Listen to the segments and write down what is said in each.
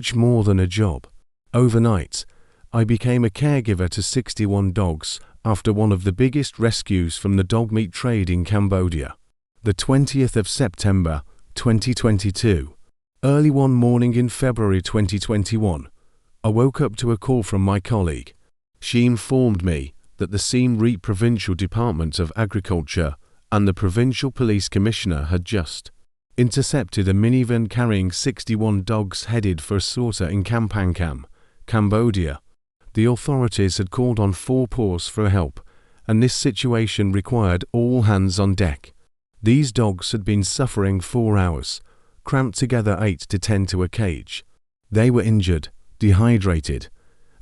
much more than a job. Overnight, I became a caregiver to 61 dogs after one of the biggest rescues from the dog meat trade in Cambodia. The 20th of September, 2022. Early one morning in February 2021, I woke up to a call from my colleague. She informed me that the Siem Reap Provincial Department of Agriculture and the Provincial Police Commissioner had just intercepted a minivan carrying 61 dogs headed for a slaughter in Kampangkam, Cambodia. The authorities had called on 4 paws for help, and this situation required all hands on deck. These dogs had been suffering 4 hours, cramped together 8 to 10 to a cage. They were injured, dehydrated,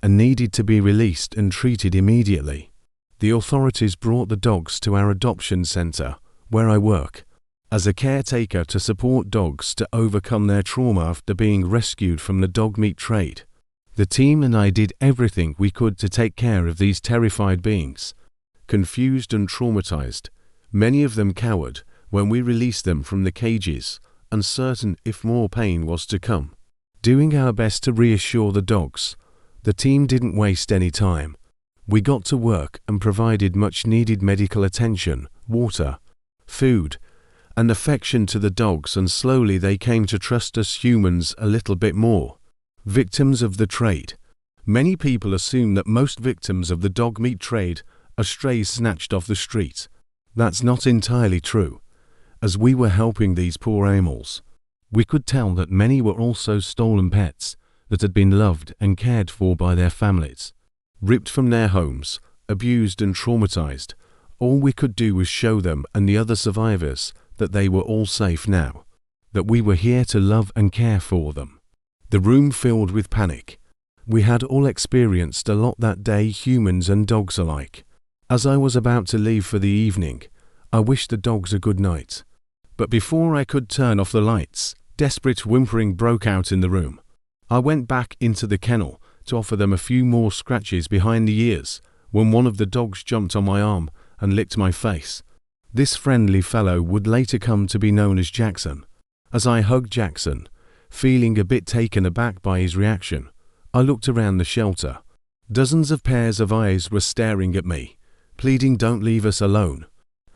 and needed to be released and treated immediately. The authorities brought the dogs to our adoption center, where I work, as a caretaker to support dogs to overcome their trauma after being rescued from the dog meat trade. The team and I did everything we could to take care of these terrified beings, confused and traumatized, many of them cowered when we released them from the cages, uncertain if more pain was to come. Doing our best to reassure the dogs, the team didn't waste any time. We got to work and provided much-needed medical attention, water, food, and affection to the dogs, and slowly they came to trust us humans a little bit more. Victims of the trade. Many people assume that most victims of the dog meat trade are strays snatched off the street. That's not entirely true. As we were helping these poor animals, we could tell that many were also stolen pets that had been loved and cared for by their families. Ripped from their homes, abused and traumatized, all we could do was show them and the other survivors that they were all safe now, that we were here to love and care for them. The room filled with panic. We had all experienced a lot that day, humans and dogs alike. As I was about to leave for the evening, I wished the dogs a good night. But before I could turn off the lights, desperate whimpering broke out in the room. I went back into the kennel to offer them a few more scratches behind the ears when one of the dogs jumped on my arm and licked my face. This friendly fellow would later come to be known as Jackson. As I hugged Jackson, feeling a bit taken aback by his reaction, I looked around the shelter. Dozens of pairs of eyes were staring at me, pleading, "Don't leave us alone."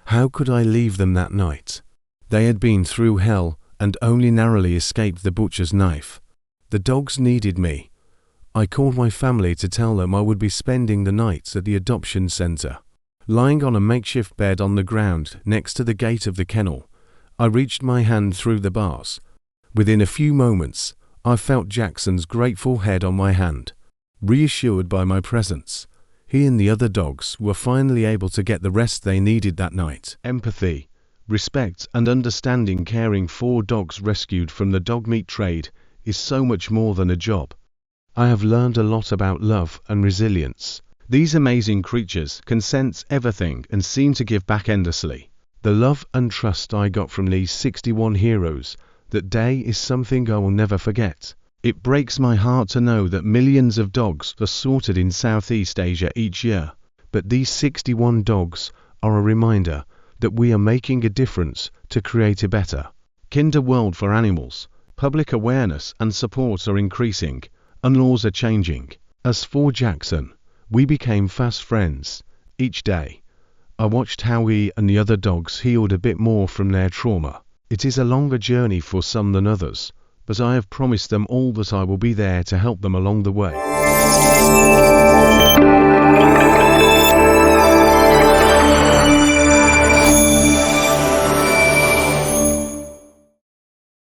How could I leave them that night? They had been through hell and only narrowly escaped the butcher's knife. The dogs needed me. I called my family to tell them I would be spending the night at the adoption center. Lying on a makeshift bed on the ground next to the gate of the kennel, I reached my hand through the bars. Within a few moments, I felt Jackson's grateful head on my hand. Reassured by my presence, he and the other dogs were finally able to get the rest they needed that night. Empathy, respect and understanding. Caring for dogs rescued from the dog meat trade is so much more than a job. I have learned a lot about love and resilience. These amazing creatures can sense everything and seem to give back endlessly. The love and trust I got from these 61 heroes that day is something I will never forget. It breaks my heart to know that millions of dogs are slaughtered in Southeast Asia each year, but these 61 dogs are a reminder that we are making a difference to create a better, kinder world for animals. Public awareness and support are increasing, and laws are changing. As for Jackson, we became fast friends. Each day, I watched how he and the other dogs healed a bit more from their trauma. It is a longer journey for some than others, but I have promised them all that I will be there to help them along the way.